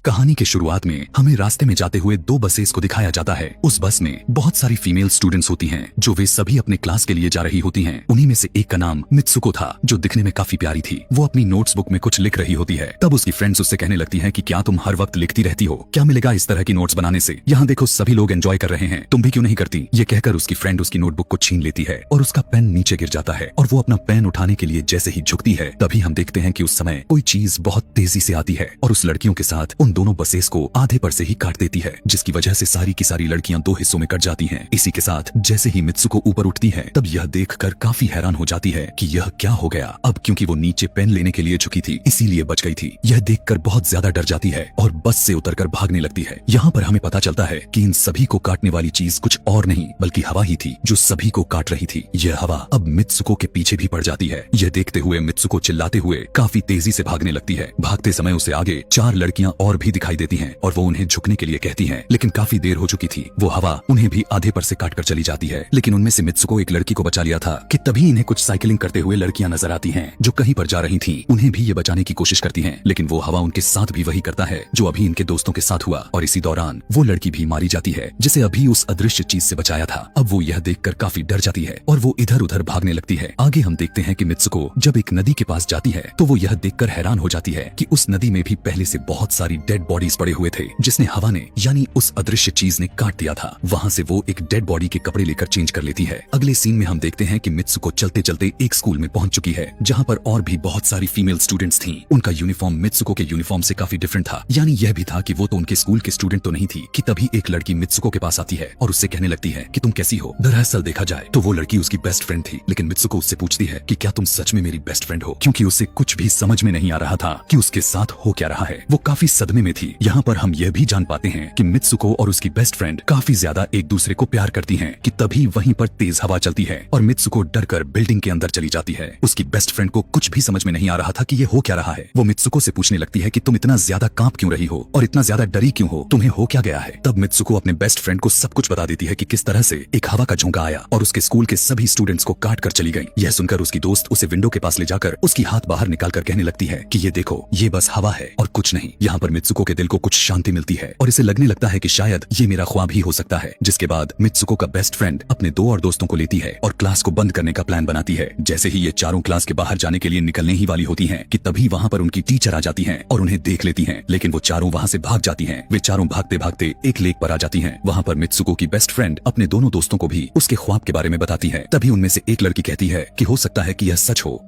कहानी के शुरुआत में हमें रास्ते में जाते हुए दो बसेस को दिखाया जाता है। उस बस में बहुत सारी फीमेल स्टूडेंट्स होती हैं, जो वे सभी अपने क्लास के लिए जा रही होती हैं। उन्हीं में से एक का नाम मित्सुको था, जो दिखने में काफी प्यारी थी। वो अपनी नोट्स बुक में कुछ लिख रही होती है। तब उसकी फ्रेंड्स उससे कहने लगती हैं कि क्या तुम हर वक्त लिखती रहती हो? क्या मिलेगा इस तरह की नोट्स बनाने से? यहाँ देखो सभी लोग एंजॉय कर रहे हैं, तुम भी क्यों नहीं करती? ये कहकर उसकी फ्रेंड उसकी नोटबुक को छीन लेती है और उसका पेन नीचे गिर जाता है। और वो अपना पेन उठाने के लिए जैसे ही झुकती है, तभी हम देखते हैं कि उस समय कोई चीज बहुत तेजी से आती है और उस लड़कियों के साथ उन दोनों बसेस को आधे पर से ही काट देती है, जिसकी वजह से सारी की सारी लड़कियां दो हिस्सों में कट जाती हैं। इसी के साथ जैसे ही मित्सुको ऊपर उठती है, तब यह देखकर काफी हैरान हो जाती है कि यह क्या हो गया। अब क्योंकि वो नीचे पेन लेने के लिए झुकी थी, इसीलिए बच गई थी। यह देखकर बहुत ज्यादा डर जाती है और बस से उतरकर भागने लगती है। यहाँ पर हमें पता चलता है कि इन सभी को काटने वाली चीज कुछ और नहीं बल्कि हवा ही थी, जो सभी को काट रही थी। यह हवा अब मित्सुको के पीछे भी पड़ जाती है। यह देखते हुए मित्सुको चिल्लाते हुए काफी तेजी से भागने लगती है। भागते समय उसे आगे चार लड़कियां और भी दिखाई देती हैं और वो उन्हें झुकने के लिए कहती हैं, लेकिन काफी देर हो चुकी थी। वो हवा उन्हें भी आधे पर से काटकर चली जाती है। लेकिन उनमें से मित्सुको एक लड़की को बचा लिया था कि तभी इन्हें कुछ साइकिलिंग करते हुए लड़कियां नजर आती हैं, जो कहीं पर जा रही थीं। उन्हें भी ये बचाने की कोशिश करती हैं, लेकिन वो हवा उनके साथ भी वही करता है जो अभी इनके दोस्तों के साथ हुआ। और इसी दौरान वो लड़की भी मारी जाती है, जिसे अभी उस अदृश्य चीज से बचाया था। अब वो यह देखकर काफी डर जाती है और वो इधर उधर भागने लगती है। आगे हम देखते हैं कि मित्सुको जब एक नदी के पास जाती है, तो वो यह देखकर हैरान हो जाती है कि उस नदी में भी पहले से बहुत सारी डेड बॉडीज पड़े हुए थे, जिसने हवा ने यानी उस अदृश्य चीज ने काट दिया था। वहाँ से वो एक डेड बॉडी के कपड़े लेकर चेंज कर लेती है। अगले सीन में हम देखते हैं कि मित्सुको चलते चलते एक स्कूल में पहुंच चुकी है, जहाँ पर और भी बहुत सारी फीमेल स्टूडेंट्स थीं। उनका यूनिफॉर्म मित्सुको के यूनिफॉर्म से काफी डिफरेंट था। यानी यह भी था कि वो तो उनके स्कूल के स्टूडेंट तो नहीं थी कि तभी एक लड़की मित्सुको के पास आती है और उससे कहने लगती है कि तुम कैसी हो। दरअसल देखा जाए तो वो लड़की उसकी बेस्ट फ्रेंड थी, लेकिन मित्सुको उससे पूछती है कि क्या तुम सच में मेरी बेस्ट फ्रेंड हो, क्योंकि उसे कुछ भी समझ में नहीं आ रहा था कि उसके साथ हो क्या रहा है। वो काफी सदमे में थी। यहाँ पर हम यह भी जान पाते हैं कि मित्सुको और उसकी बेस्ट फ्रेंड काफी ज्यादा एक दूसरे को प्यार करती हैं कि तभी वहीं पर तेज हवा चलती है और मित्सुको डरकर बिल्डिंग के अंदर चली जाती है। उसकी बेस्ट फ्रेंड को कुछ भी समझ में नहीं आ रहा था कि ये हो क्या रहा है। वो मित्सुको से पूछने लगती है कि तुम इतना ज्यादा कांप क्यों रही हो और इतना ज्यादा डरी क्यों हो, तुम्हें हो क्या गया है। तब मित्सुको अपने बेस्ट फ्रेंड को सब कुछ बता देती है कि किस तरह से एक हवा का झोंका आया और उसके स्कूल के सभी स्टूडेंट्स को काट कर चली गई। यह सुनकर उसकी दोस्त उसे विंडो के पास ले जाकर उसकी हाथ बाहर निकालकर कहने लगती है कि ये देखो, ये बस हवा है और कुछ नहीं। यहाँ पर मित्सुको के दिल को कुछ शांति मिलती है और इसे लगने लगता है कि शायद ये मेरा ख्वाब ही हो सकता है। जिसके बाद मित्सुको का बेस्ट फ्रेंड अपने दो और दोस्तों को लेती है और क्लास को बंद करने का प्लान बनाती है। जैसे ही ये चारों क्लास के बाहर जाने के लिए निकलने ही वाली होती हैं कि तभी वहाँ पर उनकी टीचर आ जाती हैं और उन्हें देख लेती हैं, लेकिन वो चारों वहाँ से भाग जाती हैं। वे चारों भागते भागते एक लेक पर आ जाती हैं। वहाँ पर मित्सुको की बेस्ट फ्रेंड अपने दोनों दोस्तों को भी उसके ख्वाब के बारे में बताती है। तभी उनमें से एक लड़की कहती है कि हो सकता है कि यह सच हो,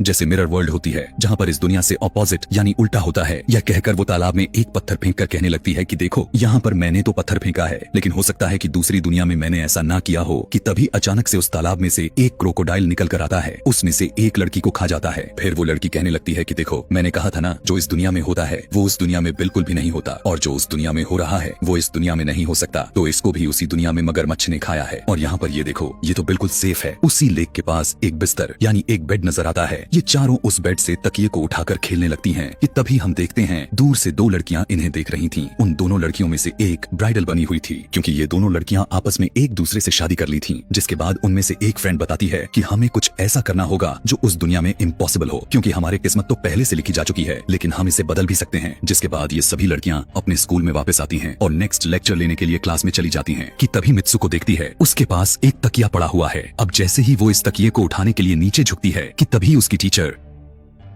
जैसे मिरर वर्ल्ड होती है जहाँ पर इस दुनिया से ऑपोजिट यानी उल्टा होता है। यह कहकर वो तालाब में एक पत्थर फेंक कर कहने लगती है कि देखो, यहाँ पर मैंने तो पत्थर फेंका है, लेकिन हो सकता है कि दूसरी दुनिया में मैंने ऐसा ना किया हो। कि तभी अचानक से उस तालाब में से एक क्रोकोडाइल निकल कर आता है, उसमें से एक लड़की को खा जाता है। फिर वो लड़की कहने लगती है कि देखो, मैंने कहा था ना, जो इस दुनिया में होता है वो उस दुनिया में बिल्कुल भी नहीं होता, और जो उस दुनिया में हो रहा है वो इस दुनिया में नहीं हो सकता। तो इसको भी उसी दुनिया में मगरमच्छ ने खाया है। और यहाँ पर ये देखो, ये तो बिल्कुल सेफ है। उसी लेक के पास एक बिस्तर यानी एक बेड नजर आता है। ये चारों उस बेड से तकिए को उठाकर खेलने लगती हैं कि तभी हम देखते हैं दूर से दो लड़कियां इन्हें देख रही थीं। उन दोनों लड़कियों में से एक ब्राइडल बनी हुई थी, क्योंकि ये दोनों लड़कियां आपस में एक दूसरे से शादी कर ली थीं। जिसके बाद उनमें से एक फ्रेंड बताती है कि हमें कुछ ऐसा करना होगा जो उस दुनिया में इम्पॉसिबल हो, क्योंकि हमारी किस्मत तो पहले से लिखी जा चुकी है, लेकिन हम इसे बदल भी सकते हैं। जिसके बाद ये सभी लड़कियां अपने स्कूल में वापस आती हैं और नेक्स्ट लेक्चर लेने के लिए क्लास में चली जाती हैं कि तभी मित्सुको देखती है उसके पास एक तकिया पड़ा हुआ है। अब जैसे ही वो इस तकिए को उठाने के लिए नीचे झुकती है कि तभी उसकी टीचर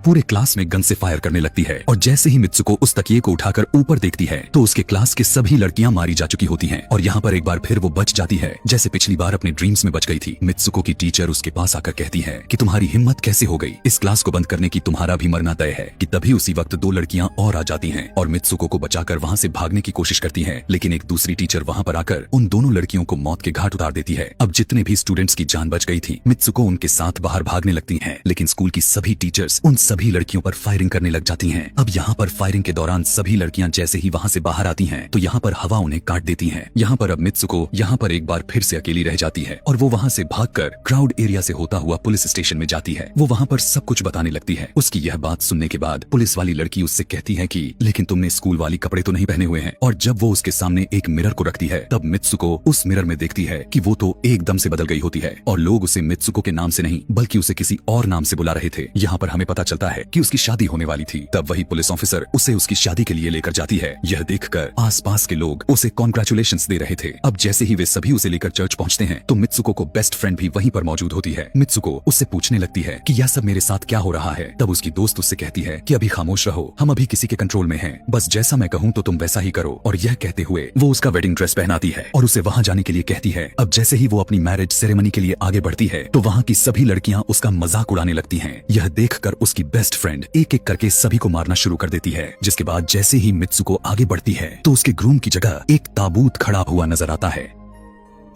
पूरे क्लास में गन से फायर करने लगती है। और जैसे ही मित्सुको उस तकिए को उठाकर ऊपर देखती है तो उसके क्लास के सभी लड़कियां मारी जा चुकी होती हैं। और यहाँ पर एक बार फिर वो बच जाती है, जैसे पिछली बार अपने ड्रीम्स में बच गई थी। मित्सुको की टीचर उसके पास आकर कहती है कि तुम्हारी हिम्मत कैसे हो गई, इस क्लास को बंद करने की, तुम्हारा भी मरना तय है। कि तभी उसी वक्त दो लड़कियां और आ जाती हैं और मित्सुको को बचाकर वहाँ से भागने की कोशिश करती हैं, लेकिन एक दूसरी टीचर वहाँ पर आकर उन दोनों लड़कियों को मौत के घाट उतार देती है। अब जितने भी स्टूडेंट्स की जान बच गई थी, मित्सुको उनके साथ बाहर भागने लगती है, लेकिन स्कूल की सभी टीचर्स उन सभी लड़कियों पर फायरिंग करने लग जाती हैं। अब यहाँ पर फायरिंग के दौरान सभी लड़कियां जैसे ही वहाँ से बाहर आती हैं तो यहाँ पर हवा उन्हें काट देती है। यहाँ पर अब मित्सुको यहाँ पर एक बार फिर से अकेली रह जाती है और वो वहाँ से भागकर क्राउड एरिया से होता हुआ पुलिस स्टेशन में जाती है। वो वहाँ पर सब कुछ बताने लगती है। उसकी यह बात सुनने के बाद पुलिस वाली लड़की उससे कहती है कि लेकिन तुमने स्कूल वाली कपड़े तो नहीं पहने हुए हैं। और जब वो उसके सामने एक मिरर को रखती है तब मित्सुको उस मिरर में देखती है कि वो तो एकदम से बदल गई होती है और लोग उसे मित्सुको के नाम से नहीं बल्कि उसे किसी और नाम से बुला रहे थे। यहाँ पर हमें पता चलता चलता है कि उसकी शादी होने वाली थी। तब वही पुलिस ऑफिसर उसे उसकी शादी के लिए लेकर जाती है। यह देखकर आसपास के लोग उसे कॉन्ग्रेचुलेशंस दे रहे थे। अब जैसे ही वे सभी उसे लेकर चर्च पहुंचते हैं तो मित्सुको को बेस्ट फ्रेंड भी वहीं पर मौजूद होती है। मित्सुको उससे पूछने लगती है कि यह सब मेरे साथ क्या हो रहा है। तब उसकी दोस्त उससे कहती है कि अभी खामोश रहो, हम अभी किसी के कंट्रोल में हैं, बस जैसा मैं कहूँ तो तुम वैसा ही करो। और यह कहते हुए वो उसका वेडिंग ड्रेस पहनाती है और उसे वहाँ जाने के लिए कहती है। अब जैसे ही वो अपनी मैरिज सेरेमनी के लिए आगे बढ़ती है तो वहाँ की सभी लड़कियां उसका मजाक उड़ाने लगती हैं। यह देखकर उसकी बेस्ट फ्रेंड एक एक करके सभी को मारना शुरू कर देती है। जिसके बाद जैसे ही मित्सुको आगे बढ़ती है तो उसके ग्रूम की जगह एक ताबूत खड़ा हुआ नजर आता है।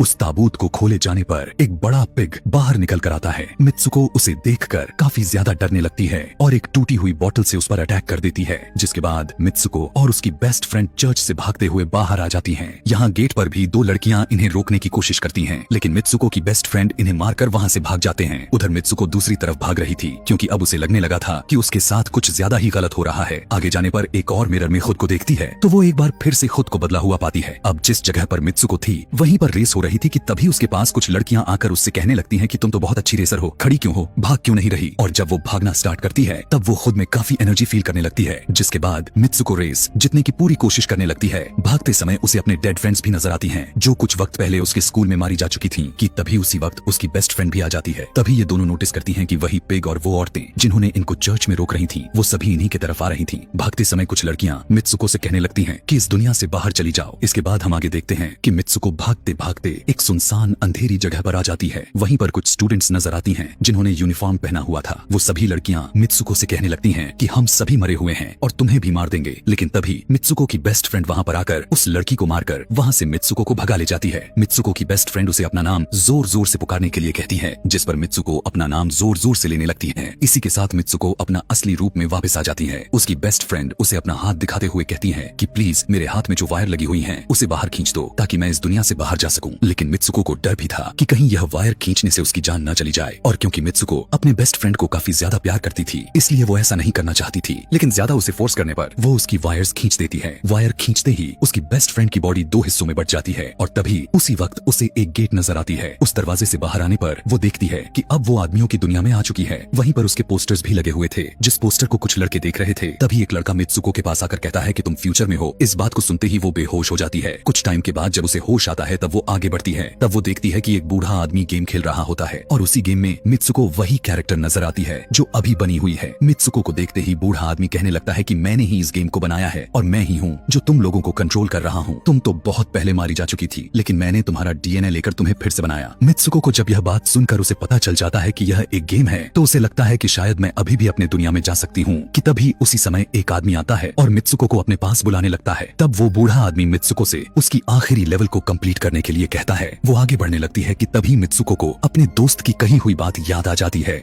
उस ताबूत को खोले जाने पर एक बड़ा पिग बाहर निकल कर आता है। मित्सुको उसे देखकर काफी ज्यादा डरने लगती है और एक टूटी हुई बोतल से उस पर अटैक कर देती है। जिसके बाद मित्सुको और उसकी बेस्ट फ्रेंड चर्च से भागते हुए बाहर आ जाती हैं। यहाँ गेट पर भी दो लड़कियां इन्हें रोकने की कोशिश करती हैं, लेकिन मित्सुको की बेस्ट फ्रेंड इन्हें मारकर वहाँ से भाग जाते हैं। उधर मित्सुको दूसरी तरफ भाग रही थी क्योंकि अब उसे लगने लगा था कि उसके साथ कुछ ज्यादा ही गलत हो रहा है। आगे जाने पर एक और मिरर में खुद को देखती है तो वो एक बार फिर से खुद को बदला हुआ पाती है। अब जिस जगह पर मित्सुको थी वहीं पर रेस हो रही थी कि तभी उसके पास कुछ लड़कियां आकर उससे कहने लगती हैं कि तुम तो बहुत अच्छी रेसर हो, खड़ी क्यों हो, भाग क्यों नहीं रही। और जब वो भागना स्टार्ट करती है तब वो खुद में काफी एनर्जी फील करने लगती है। जिसके बाद मित्सुको रेस जीतने की पूरी कोशिश करने लगती है। भागते समय उसे अपने डेड फ्रेंड्स भी नजर आती हैं जो कुछ वक्त पहले उसके स्कूल में मारी जा चुकी थी। कि तभी उसी वक्त उसकी बेस्ट फ्रेंड भी आ जाती है। तभी ये दोनों नोटिस करती हैं कि वही पिग और वो औरतें जिन्होंने इनको चर्च में रोक रही थी वो सभी इन्हीं की तरफ आ रही थी। भागते समय कुछ लड़कियां मित्सुको से कहने लगती हैं कि इस दुनिया से बाहर चली जाओ। इसके बाद हम आगे देखते हैं कि मित्सुको भागते भागते एक सुनसान अंधेरी जगह पर आ जाती है। वहीं पर कुछ स्टूडेंट्स नजर आती हैं जिन्होंने यूनिफॉर्म पहना हुआ था। वो सभी लड़कियां मित्सुको से कहने लगती हैं कि हम सभी मरे हुए हैं और तुम्हें भी मार देंगे। लेकिन तभी मित्सुको की बेस्ट फ्रेंड वहां पर आकर उस लड़की को मारकर वहां से मित्सुको को भगा ले जाती है। मित्सुको की बेस्ट फ्रेंड उसे अपना नाम जोर जोर से पुकारने के लिए कहती है, जिस पर मित्सुको अपना नाम जोर जोर से लेने लगती है। इसी के साथ मित्सुको अपना असली रूप में वापस आ जाती है। उसकी बेस्ट फ्रेंड उसे अपना हाथ दिखाते हुए कहती है कि प्लीज मेरे हाथ में जो वायर लगी हुई है उसे बाहर खींच दो ताकि मैं इस दुनिया से बाहर जा सकूं। लेकिन मित्सुको को डर भी था कि कहीं यह वायर खींचने से उसकी जान न चली जाए। और क्योंकि मित्सुको अपने बेस्ट फ्रेंड को काफी ज्यादा प्यार करती थी इसलिए वो ऐसा नहीं करना चाहती थी। लेकिन ज्यादा उसे फोर्स करने पर वो उसकी वायर्स खींच देती है। वायर खींचते ही उसकी बेस्ट फ्रेंड की बॉडी दो हिस्सों में बट जाती है और तभी उसी वक्त उसे एक गेट नजर आती है। उस दरवाजे से बाहर आने पर वो देखती है कि अब वो आदमियों की दुनिया में आ चुकी है। वहीं पर उसके पोस्टर्स भी लगे हुए थे जिस पोस्टर को कुछ लड़के देख रहे थे। तभी एक लड़का मित्सुको के पास आकर कहता है कि तुम फ्यूचर में हो। इस बात को सुनते ही वो बेहोश हो जाती है। कुछ टाइम के बाद जब उसे होश आता है तब वो आगे बढ़ती है। तब वो देखती है कि एक बूढ़ा आदमी गेम खेल रहा होता है और उसी गेम में मित्सुको वही कैरेक्टर नजर आती है जो अभी बनी हुई है। मित्सुको को देखते ही बूढ़ा आदमी कहने लगता है कि मैंने ही इस गेम को बनाया है और मैं ही हूँ जो तुम लोगों को कंट्रोल कर रहा हूँ। तुम तो बहुत पहले मारी जा चुकी थी लेकिन मैंने तुम्हारा डीएनए लेकर तुम्हें फिर से बनाया। मित्सुको को जब यह बात सुनकर उसे पता चल जाता है कि यह एक गेम है तो उसे लगता है कि शायद मैं अभी भी अपने दुनिया में जा सकती हूँ। कि तभी उसी समय एक आदमी आता है और मित्सुको को अपने पास बुलाने लगता है। तब वो बूढ़ा आदमी मित्सुको से उसकी आखिरी लेवल को कंप्लीट करने के लिए कहता है। वो आगे बढ़ने लगती है कि तभी मित्सुको को अपने दोस्त की कही हुई बात याद आ जाती है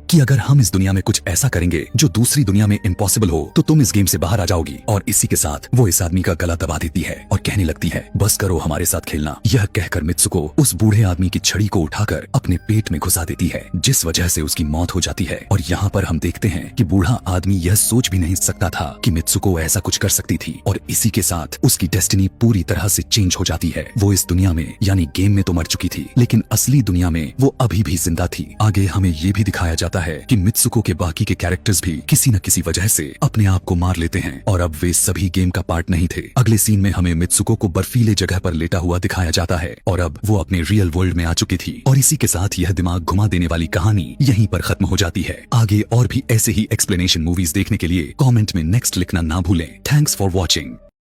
कि अगर हम इस दुनिया में कुछ ऐसा करेंगे जो दूसरी दुनिया में इम्पॉसिबल हो तो तुम इस गेम से बाहर आ जाओगी। और इसी के साथ वो इस आदमी का गला दबा देती है और कहने लगती है बस करो हमारे साथ खेलना। यह कहकर मित्सुको उस बूढ़े आदमी की छड़ी को उठाकर अपने पेट में घुसा देती है जिस वजह से उसकी मौत हो जाती है। और यहाँ पर हम देखते हैं कि बूढ़ा आदमी यह सोच भी नहीं सकता था कि मित्सुको ऐसा कुछ कर सकती थी और इसी के साथ उसकी डेस्टिनी पूरी तरह से चेंज हो जाती है। वो इस दुनिया में यानी गेम में तो मर चुकी थी लेकिन असली दुनिया में वो अभी भी जिंदा थी। आगे हमें ये भी दिखाया जाता है कि मित्सुको के बाकी के कैरेक्टर्स भी किसी न किसी वजह से अपने आप को मार लेते हैं और अब वे सभी गेम का पार्ट नहीं थे। अगले सीन में हमें मित्सुको को बर्फीले जगह पर लेटा हुआ दिखाया जाता है और अब वो अपने रियल वर्ल्ड में आ चुकी थी। और इसी के साथ यह दिमाग घुमा देने वाली कहानी यहीं पर खत्म हो जाती है। आगे और भी ऐसे ही एक्सप्लेनेशन मूवीज देखने के लिए कमेंट में नेक्स्ट लिखना ना भूलें। Thanks for watching.